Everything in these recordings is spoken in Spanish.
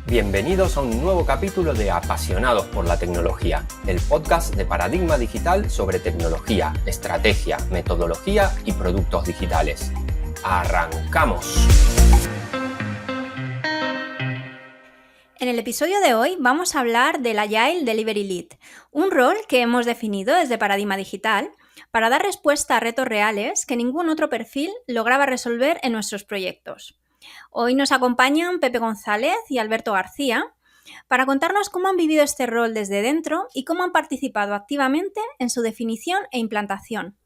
Bienvenidos a un nuevo capítulo de Apasionados por la Tecnología, el podcast de Paradigma Digital sobre tecnología, estrategia, metodología y productos digitales. ¡Arrancamos! En el episodio de hoy vamos a hablar del Agile Delivery Lead, un rol que hemos definido desde Paradigma Digital para dar respuesta a retos reales que ningún otro perfil lograba resolver en nuestros proyectos. Hoy nos acompañan Pepe González y Alberto García para contarnos cómo han vivido este rol desde dentro y cómo han participado activamente en su definición e implantación.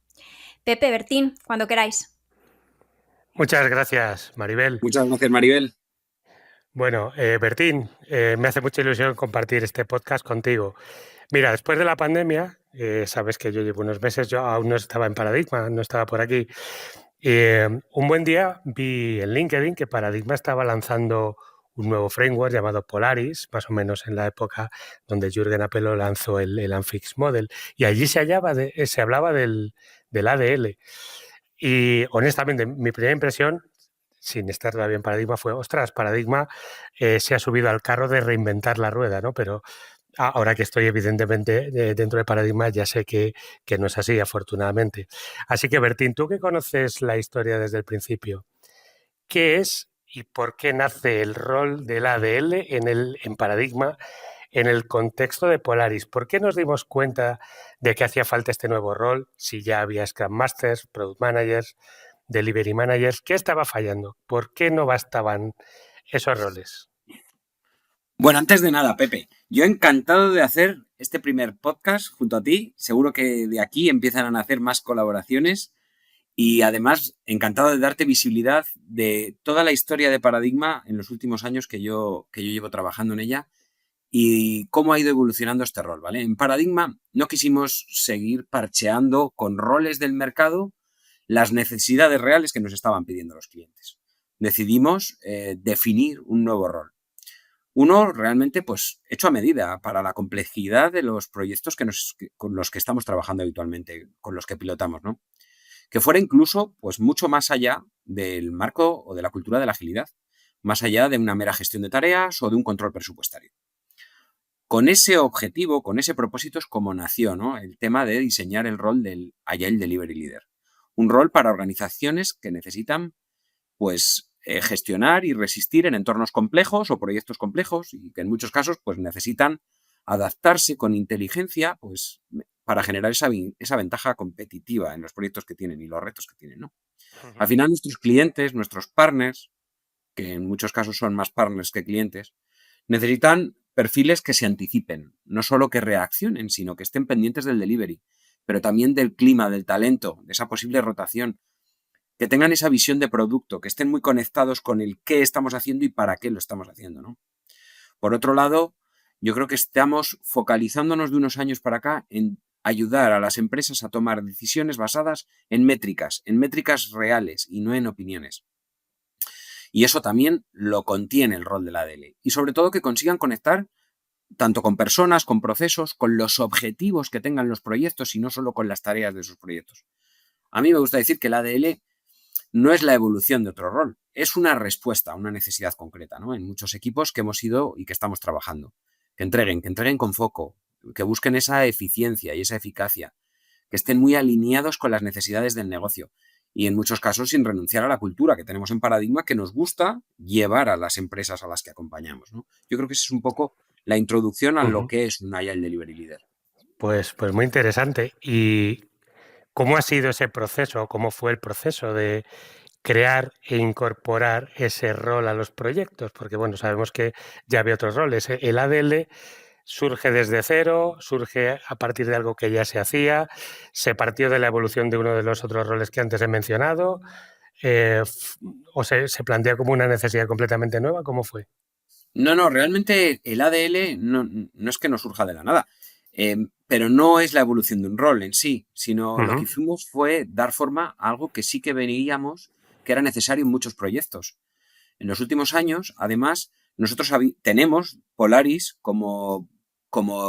Pepe, Bertín, cuando queráis. Muchas gracias, Maribel. Muchas gracias, Maribel. Bueno, Bertín, me hace mucha ilusión compartir este podcast contigo. Mira, después de la pandemia, sabes que yo llevo unos meses, yo aún no estaba en Paradigma, no estaba por aquí. Un buen día vi en LinkedIn que Paradigma estaba lanzando un nuevo framework llamado Polaris, más o menos en la época donde Jürgen Apelo lanzó el Unfixed Model. Y allí se hablaba del ADL. Y honestamente, mi primera impresión, sin estar todavía en Paradigma, fue, ostras, Paradigma se ha subido al carro de reinventar la rueda, ¿no? Pero ahora que estoy evidentemente dentro de Paradigma ya sé que no es así, afortunadamente. Así que, Bertín, tú que conoces la historia desde el principio, ¿qué es y por qué nace el rol del ADL en Paradigma en el contexto de Polaris? ¿Por qué nos dimos cuenta de que hacía falta este nuevo rol si ya había Scrum Masters, Product Managers, Delivery Managers? ¿Qué estaba fallando? ¿Por qué no bastaban esos roles? Bueno, antes de nada, Pepe, yo encantado de hacer este primer podcast junto a ti. Seguro que de aquí empiezan a nacer más colaboraciones y además encantado de darte visibilidad de toda la historia de Paradigma en los últimos años que yo llevo trabajando en ella y cómo ha ido evolucionando este rol, ¿vale? En Paradigma no quisimos seguir parcheando con roles del mercado las necesidades reales que nos estaban pidiendo los clientes. Decidimos definir un nuevo rol. Uno realmente pues hecho a medida para la complejidad de los proyectos con los que estamos trabajando habitualmente, con los que pilotamos, ¿no? Que fuera incluso pues mucho más allá del marco o de la cultura de la agilidad, más allá de una mera gestión de tareas o de un control presupuestario. Con ese objetivo, con ese propósito es como nació, ¿no?, el tema de diseñar el rol del Agile Delivery Leader. Un rol para organizaciones que necesitan pues gestionar y resistir en entornos complejos o proyectos complejos y que en muchos casos pues necesitan adaptarse con inteligencia pues para generar esa ventaja competitiva en los proyectos que tienen y los retos que tienen, ¿no? Al final nuestros clientes, nuestros partners, que en muchos casos son más partners que clientes, necesitan perfiles que se anticipen, no solo que reaccionen, sino que estén pendientes del delivery, pero también del clima, del talento, de esa posible rotación, que tengan esa visión de producto, que estén muy conectados con el qué estamos haciendo y para qué lo estamos haciendo, ¿no? Por otro lado, yo creo que estamos focalizándonos de unos años para acá en ayudar a las empresas a tomar decisiones basadas en métricas reales y no en opiniones. Y eso también lo contiene el rol de la ADL. Y sobre todo que consigan conectar tanto con personas, con procesos, con los objetivos que tengan los proyectos y no solo con las tareas de esos proyectos. A mí me gusta decir que la ADL no es la evolución de otro rol, es una respuesta a una necesidad concreta, ¿no? En muchos equipos que hemos ido y que estamos trabajando. Que entreguen con foco, que busquen esa eficiencia y esa eficacia, que estén muy alineados con las necesidades del negocio y en muchos casos sin renunciar a la cultura que tenemos en Paradigma que nos gusta llevar a las empresas a las que acompañamos, ¿no? Yo creo que esa es un poco la introducción a lo que es un Agile Delivery Leader. Pues muy interesante. ¿Y cómo ha sido ese proceso? ¿Cómo fue el proceso de crear e incorporar ese rol a los proyectos? Porque, bueno, sabemos que ya había otros roles. El ADL surge desde cero, surge a partir de algo que ya se hacía, se partió de la evolución de uno de los otros roles que antes he mencionado, o se plantea como una necesidad completamente nueva. ¿Cómo fue? No, realmente el ADL no es que no surja de la nada, pero no es la evolución de un rol en sí, sino lo que hicimos fue dar forma a algo que sí que veíamos que era necesario en muchos proyectos. En los últimos años, además, nosotros tenemos Polaris como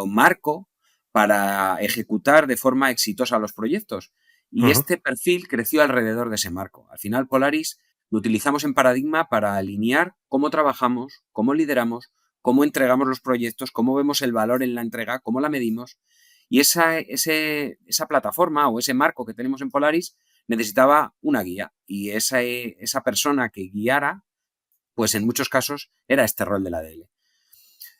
marco para ejecutar de forma exitosa los proyectos. Y este perfil creció alrededor de ese marco. Al final, Polaris lo utilizamos en Paradigma para alinear cómo trabajamos, cómo lideramos, cómo entregamos los proyectos, cómo vemos el valor en la entrega, cómo la medimos. Y esa plataforma o ese marco que tenemos en Polaris necesitaba una guía. Y esa persona que guiara, pues en muchos casos era este rol de la ADL.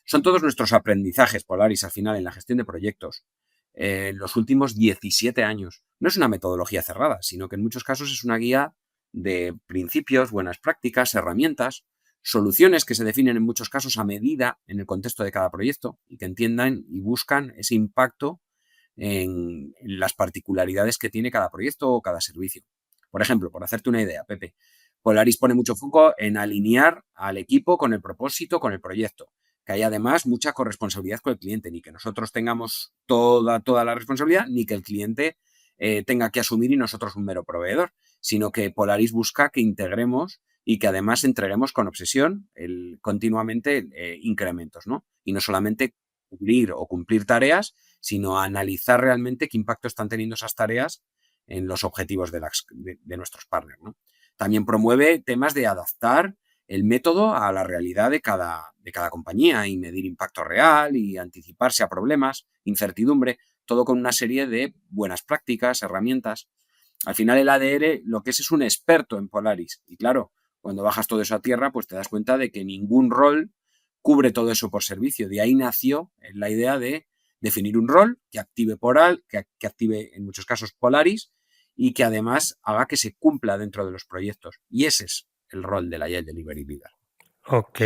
Son todos nuestros aprendizajes Polaris al final en la gestión de proyectos en los últimos 17 años. No es una metodología cerrada, sino que en muchos casos es una guía de principios, buenas prácticas, herramientas, soluciones que se definen en muchos casos a medida en el contexto de cada proyecto y que entiendan y buscan ese impacto en las particularidades que tiene cada proyecto o cada servicio. Por ejemplo, por hacerte una idea, Pepe, Polaris pone mucho foco en alinear al equipo con el propósito, con el proyecto, que haya además mucha corresponsabilidad con el cliente, ni que nosotros tengamos toda la responsabilidad, ni que el cliente tenga que asumir y nosotros un mero proveedor, sino que Polaris busca que integremos y que además entreguemos con obsesión continuamente incrementos, ¿no? Y no solamente cubrir o cumplir tareas, sino analizar realmente qué impacto están teniendo esas tareas en los objetivos de nuestros partners, ¿no? También promueve temas de adaptar el método a la realidad de cada compañía y medir impacto real y anticiparse a problemas, incertidumbre, todo con una serie de buenas prácticas, herramientas. Al final el ADR lo que es un experto en Polaris y claro, cuando bajas todo eso a tierra, pues te das cuenta de que ningún rol cubre todo eso por servicio. De ahí nació la idea de definir un rol que active que active en muchos casos Polaris y que además haga que se cumpla dentro de los proyectos. Y ese es el rol del Agile Delivery Leader. Ok.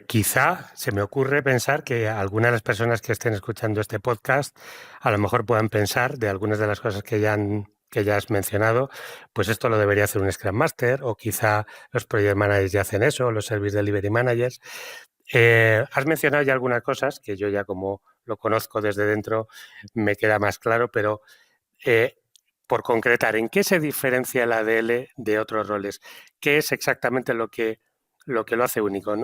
Quizá se me ocurre pensar que algunas de las personas que estén escuchando este podcast a lo mejor puedan pensar de algunas de las cosas que ya has mencionado, pues esto lo debería hacer un Scrum Master o quizá los Project Managers ya hacen eso, los Service Delivery Managers. Has mencionado ya algunas cosas que yo ya como lo conozco desde dentro me queda más claro, pero eh, por concretar, ¿en qué se diferencia el ADL de otros roles? ¿Qué es exactamente lo hace único?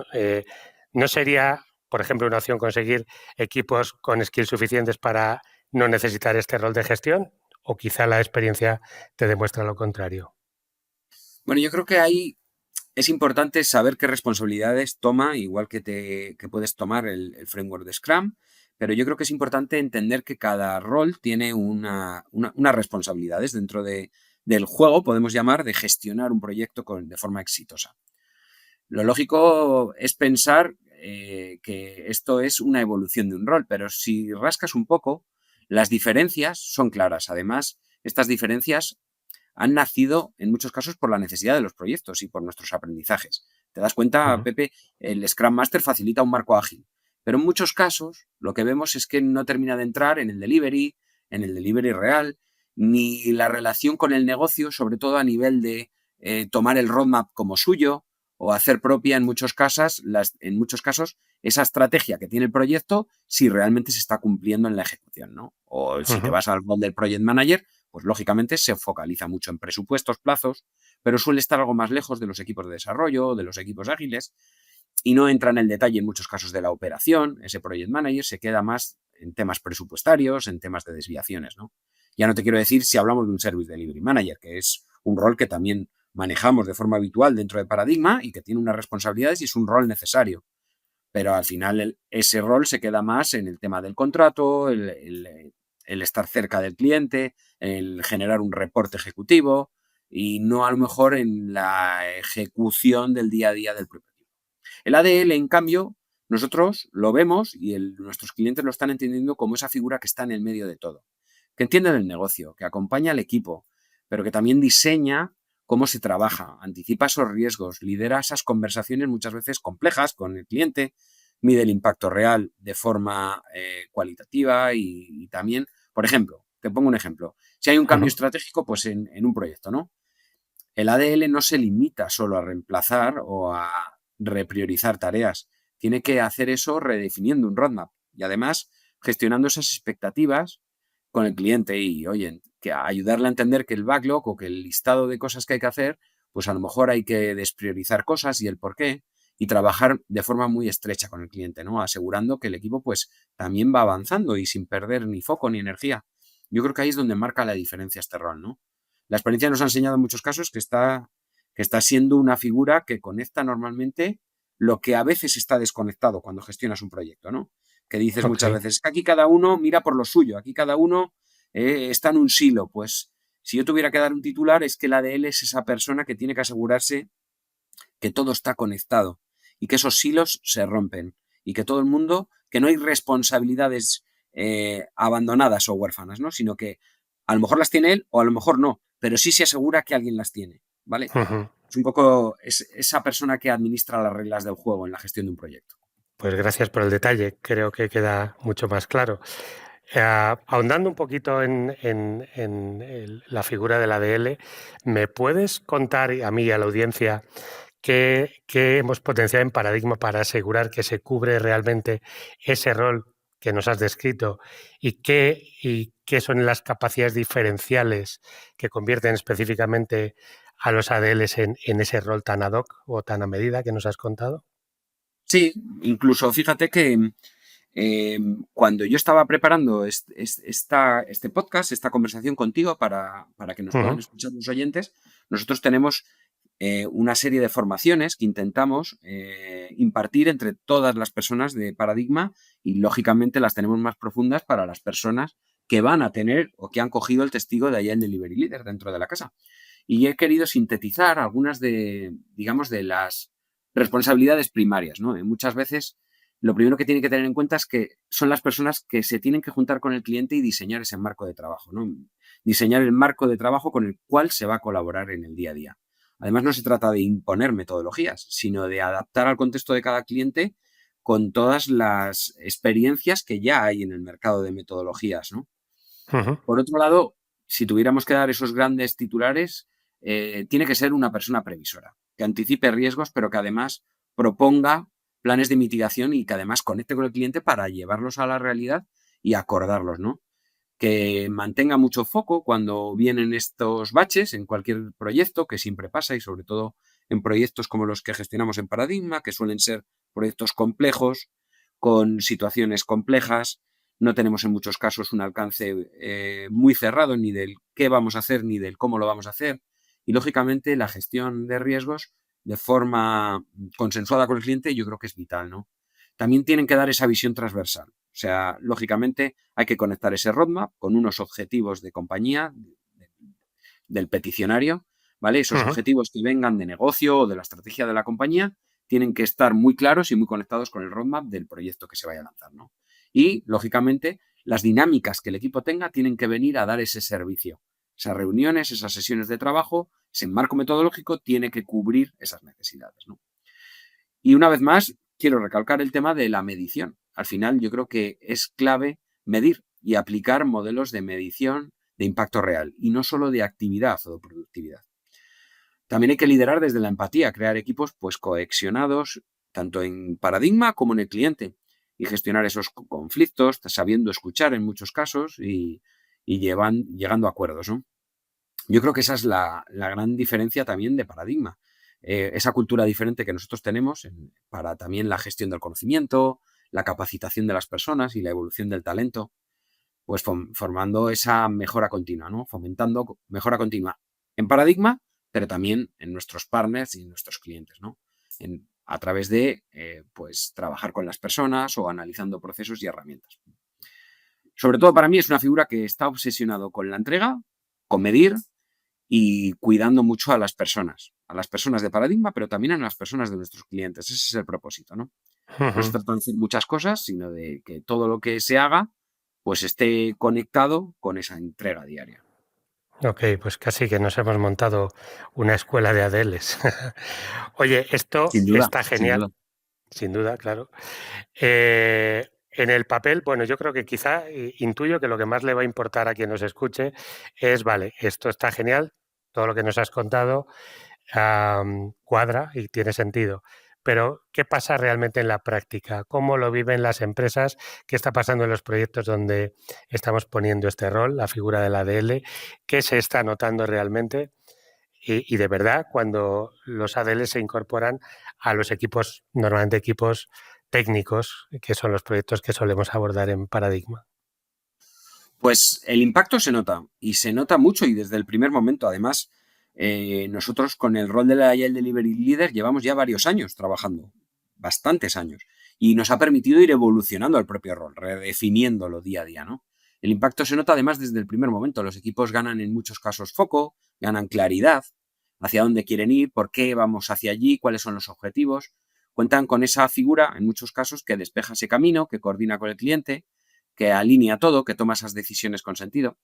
¿No sería, por ejemplo, una opción conseguir equipos con skills suficientes para no necesitar este rol de gestión? ¿O quizá la experiencia te demuestra lo contrario? Bueno, yo creo que ahí es importante saber qué responsabilidades toma, igual que puedes tomar el framework de Scrum, pero yo creo que es importante entender que cada rol tiene unas responsabilidades dentro del juego, podemos llamar, de gestionar un proyecto de forma exitosa. Lo lógico es pensar que esto es una evolución de un rol, pero si rascas un poco, las diferencias son claras. Además, estas diferencias han nacido en muchos casos por la necesidad de los proyectos y por nuestros aprendizajes. ¿Te das cuenta, Pepe? El Scrum Master facilita un marco ágil, pero en muchos casos lo que vemos es que no termina de entrar en el delivery real, ni la relación con el negocio, sobre todo a nivel de tomar el roadmap como suyo o hacer propia en muchos casos esa estrategia que tiene el proyecto si realmente se está cumpliendo en la ejecución, ¿no? O si te vas al rol del Project Manager, pues lógicamente se focaliza mucho en presupuestos, plazos, pero suele estar algo más lejos de los equipos de desarrollo, de los equipos ágiles, y no entra en el detalle en muchos casos de la operación. Ese Project Manager se queda más en temas presupuestarios, en temas de desviaciones, ¿no? Ya no te quiero decir si hablamos de un Service Delivery Manager, que es un rol que también manejamos de forma habitual dentro de Paradigma y que tiene unas responsabilidades y es un rol necesario. Pero al final ese rol se queda más en el tema del contrato, el estar cerca del cliente, el generar un reporte ejecutivo y no a lo mejor en la ejecución del día a día del propio equipo. El ADL, en cambio, nosotros lo vemos y nuestros clientes lo están entendiendo como esa figura que está en el medio de todo, que entiende el negocio, que acompaña al equipo, pero que también diseña cómo se trabaja, anticipa esos riesgos, lidera esas conversaciones muchas veces complejas con el cliente, mide el impacto real de forma cualitativa y también, por ejemplo, te pongo un ejemplo, si hay un cambio estratégico, pues en un proyecto, ¿no? El ADL no se limita solo a reemplazar o a repriorizar tareas, tiene que hacer eso redefiniendo un roadmap y además gestionando esas expectativas con el cliente y, oye, que ayudarle a entender que el backlog o que el listado de cosas que hay que hacer, pues a lo mejor hay que despriorizar cosas y el por qué y trabajar de forma muy estrecha con el cliente, ¿no? Asegurando que el equipo pues también va avanzando y sin perder ni foco ni energía. Yo creo que ahí es donde marca la diferencia este rol, ¿no? La experiencia nos ha enseñado en muchos casos que que está siendo una figura que conecta normalmente lo que a veces está desconectado cuando gestionas un proyecto, ¿no? Que dices muchas veces, aquí cada uno mira por lo suyo, aquí cada uno está en un silo. Pues si yo tuviera que dar un titular, es que la ADL es esa persona que tiene que asegurarse que todo está conectado y que esos silos se rompen y que todo el mundo, que no hay responsabilidades abandonadas o huérfanas, ¿no? Sino que a lo mejor las tiene él o a lo mejor no, pero sí se asegura que alguien las tiene, ¿vale? Es un poco esa persona que administra las reglas del juego en la gestión de un proyecto. Pues gracias por el detalle, creo que queda mucho más claro. Ahondando un poquito en la figura de la ADL, ¿me puedes contar a mí y a la audiencia qué hemos potenciado en Paradigma para asegurar que se cubre realmente ese rol que nos has descrito y qué son las capacidades diferenciales que convierten específicamente a los ADLs en ese rol tan ad hoc o tan a medida que nos has contado? Sí, incluso fíjate que cuando yo estaba preparando este podcast, esta conversación contigo para que nos puedan escuchar los oyentes, nosotros tenemos una serie de formaciones que intentamos impartir entre todas las personas de Paradigma y, lógicamente, las tenemos más profundas para las personas que van a tener o que han cogido el testigo de Agile Delivery Leader dentro de la casa. Y he querido sintetizar algunas de las responsabilidades primarias, ¿no? Muchas veces lo primero que tienen que tener en cuenta es que son las personas que se tienen que juntar con el cliente y diseñar ese marco de trabajo, ¿no? Diseñar el marco de trabajo con el cual se va a colaborar en el día a día. Además, no se trata de imponer metodologías, sino de adaptar al contexto de cada cliente con todas las experiencias que ya hay en el mercado de metodologías, ¿no? Por otro lado, si tuviéramos que dar esos grandes titulares, tiene que ser una persona previsora, que anticipe riesgos, pero que además proponga planes de mitigación y que además conecte con el cliente para llevarlos a la realidad y acordarlos, ¿no? Que mantenga mucho foco cuando vienen estos baches en cualquier proyecto, que siempre pasa, y sobre todo en proyectos como los que gestionamos en Paradigma, que suelen ser proyectos complejos, con situaciones complejas. No tenemos en muchos casos un alcance muy cerrado ni del qué vamos a hacer ni del cómo lo vamos a hacer. Y, lógicamente, la gestión de riesgos de forma consensuada con el cliente yo creo que es vital, ¿no? También tienen que dar esa visión transversal. O sea, lógicamente hay que conectar ese roadmap con unos objetivos de compañía del peticionario, ¿vale? Esos objetivos que vengan de negocio o de la estrategia de la compañía tienen que estar muy claros y muy conectados con el roadmap del proyecto que se vaya a lanzar, ¿no? Y, lógicamente, las dinámicas que el equipo tenga tienen que venir a dar ese servicio. Esas reuniones, esas sesiones de trabajo, ese marco metodológico tiene que cubrir esas necesidades, ¿no? Y, una vez más, quiero recalcar el tema de la medición. Al final, yo creo que es clave medir y aplicar modelos de medición de impacto real y no solo de actividad o de productividad. También hay que liderar desde la empatía, crear equipos pues cohesionados tanto en Paradigma como en el cliente y gestionar esos conflictos, sabiendo escuchar en muchos casos y llegando a acuerdos, ¿no? Yo creo que esa es la gran diferencia también de Paradigma. Esa cultura diferente que nosotros tenemos para también la gestión del conocimiento, la capacitación de las personas y la evolución del talento, pues formando esa mejora continua, ¿no? Fomentando mejora continua en Paradigma, pero también en nuestros partners y en nuestros clientes, ¿no? A través de pues trabajar con las personas o analizando procesos y herramientas. Sobre todo, para mí es una figura que está obsesionado con la entrega, con medir y cuidando mucho a las personas de Paradigma, pero también a las personas de nuestros clientes. Ese es el propósito, ¿no? No se trata de hacer muchas cosas, sino de que todo lo que se haga pues esté conectado con esa entrega diaria. Ok, pues casi que nos hemos montado una escuela de ADLs. Oye, esto Sin duda, está sin genial, duda. sin duda, claro. En el papel, bueno, yo creo que quizá intuyo que lo que más le va a importar a quien nos escuche es, vale, esto está genial, todo lo que nos has contado cuadra y tiene sentido. Pero, ¿qué pasa realmente en la práctica? ¿Cómo lo viven las empresas? ¿Qué está pasando en los proyectos donde estamos poniendo este rol, la figura del ADL? ¿Qué se está notando realmente? Y de verdad, cuando los ADL se incorporan a los equipos, normalmente equipos técnicos, que son los proyectos que solemos abordar en Paradigma. Pues el impacto se nota y se nota mucho y desde el primer momento. Además, nosotros con el rol de la Agile Delivery Leader llevamos ya varios años trabajando, bastantes años, y nos ha permitido ir evolucionando el propio rol, redefiniéndolo día a día, ¿no? El impacto se nota además desde el primer momento. Los equipos ganan en muchos casos foco, ganan claridad hacia dónde quieren ir, por qué vamos hacia allí, cuáles son los objetivos. Cuentan con esa figura, en muchos casos, que despeja ese camino, que coordina con el cliente, que alinea todo, que toma esas decisiones con sentido.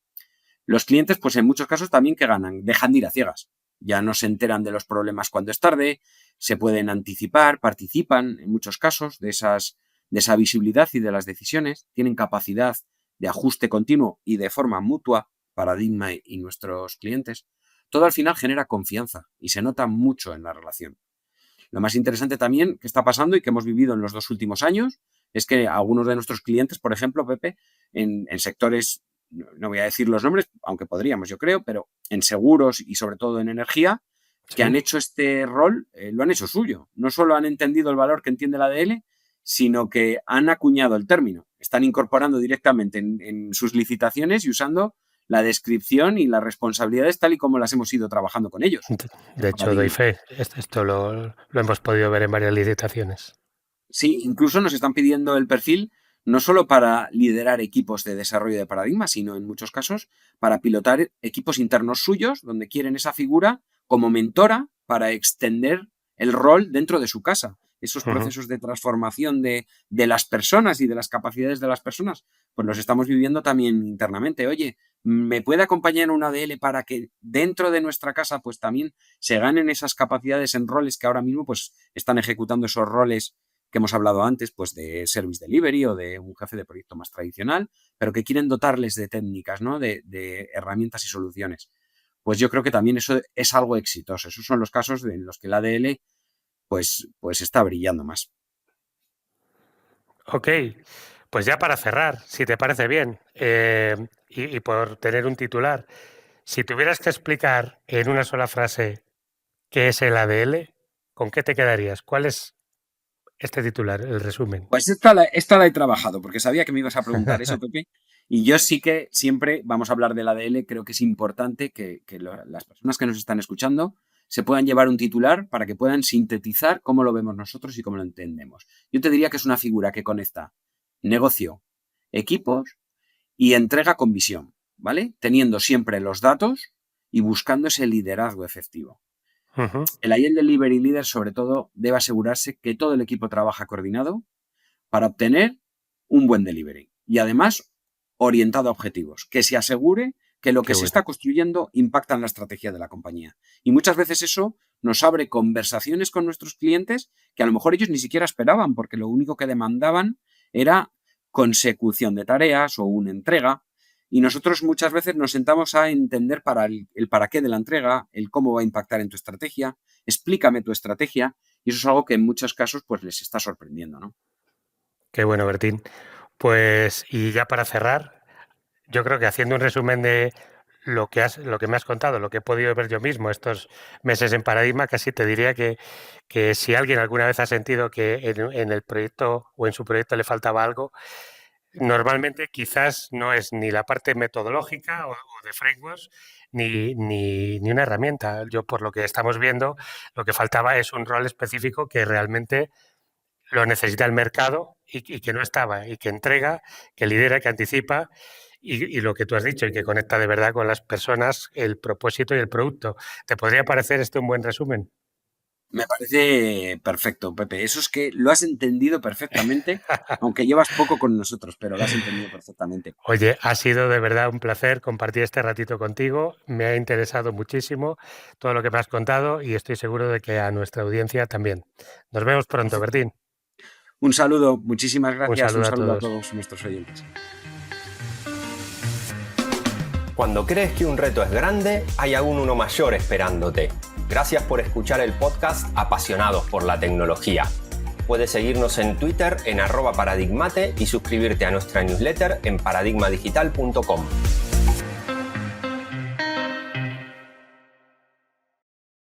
Los clientes, pues en muchos casos también que ganan, dejan de ir a ciegas. Ya no se enteran de los problemas cuando es tarde, se pueden anticipar, participan en muchos casos de esa visibilidad y de las decisiones, tienen capacidad de ajuste continuo y de forma mutua, Paradigma y nuestros clientes. Todo al final genera confianza y se nota mucho en la relación. Lo más interesante también que está pasando y que hemos vivido en los 2 últimos años es que algunos de nuestros clientes, por ejemplo, Pepe, en sectores, no voy a decir los nombres, aunque podríamos, yo creo, pero en seguros y sobre todo en energía, que han hecho este rol, lo han hecho suyo. No solo han entendido el valor que entiende la ADL, sino que han acuñado el término. Están incorporando directamente en sus licitaciones y usando la descripción y las responsabilidades tal y como las hemos ido trabajando con ellos. De hecho, doy fe. Esto lo hemos podido ver en varias licitaciones. Sí, incluso nos están pidiendo el perfil no solo para liderar equipos de desarrollo de Paradigma, sino en muchos casos para pilotar equipos internos suyos, donde quieren esa figura como mentora para extender el rol dentro de su casa. Esos procesos de transformación de las personas y de las capacidades de las personas, pues los estamos viviendo también internamente. Oye, ¿me puede acompañar una ADL para que dentro de nuestra casa pues también se ganen esas capacidades en roles que ahora mismo pues están ejecutando esos roles que hemos hablado antes, pues de service delivery o de un jefe de proyecto más tradicional, pero que quieren dotarles de técnicas, ¿no? de herramientas y soluciones? Pues yo creo que también eso es algo exitoso. Esos son los casos en los que la ADL pues está brillando más. Ok, pues ya para cerrar, si te parece bien, y por tener un titular, si tuvieras que explicar en una sola frase qué es el ADL, ¿con qué te quedarías? ¿Cuál es este titular, el resumen? Pues esta la he trabajado, porque sabía que me ibas a preguntar eso, Pepe. Y yo sí que siempre vamos a hablar del ADL. Creo que es importante que las personas que nos están escuchando se puedan llevar un titular para que puedan sintetizar cómo lo vemos nosotros y cómo lo entendemos. Yo te diría que es una figura que conecta negocio, equipos y entrega con visión, ¿vale? Teniendo siempre los datos y buscando ese liderazgo efectivo. El Agile Delivery Leader, sobre todo, debe asegurarse que todo el equipo trabaja coordinado para obtener un buen delivery y, además, orientado a objetivos, que se asegure que lo que se está construyendo impacta en la estrategia de la compañía. Y muchas veces eso nos abre conversaciones con nuestros clientes que a lo mejor ellos ni siquiera esperaban, porque lo único que demandaban era consecución de tareas o una entrega. Y nosotros muchas veces nos sentamos a entender el para qué de la entrega, el cómo va a impactar en tu estrategia, explícame tu estrategia, y eso es algo que en muchos casos pues les está sorprendiendo, ¿no? Qué bueno, Bertín. Pues, y ya para cerrar, yo creo que haciendo un resumen de lo que me has contado, lo que he podido ver yo mismo estos meses en Paradigma, casi te diría que si alguien alguna vez ha sentido que en el proyecto o en su proyecto le faltaba algo, normalmente quizás no es ni la parte metodológica o de frameworks ni una herramienta. Yo, por lo que estamos viendo, lo que faltaba es un rol específico que realmente lo necesita el mercado y que no estaba, y que entrega, que lidera, que anticipa, y lo que tú has dicho, y que conecta de verdad con las personas, el propósito y el producto. ¿Te podría parecer este un buen resumen? Me parece perfecto, Pepe. Eso es que lo has entendido perfectamente, aunque llevas poco con nosotros, pero lo has entendido perfectamente. Oye, ha sido de verdad un placer compartir este ratito contigo. Me ha interesado muchísimo todo lo que me has contado y estoy seguro de que a nuestra audiencia también. Nos vemos pronto, Bertín. Un saludo, muchísimas gracias. Un saludo a todos nuestros oyentes. Cuando crees que un reto es grande, hay aún uno mayor esperándote. Gracias por escuchar el podcast Apasionados por la Tecnología. Puedes seguirnos en Twitter en @paradigmate y suscribirte a nuestra newsletter en paradigmadigital.com.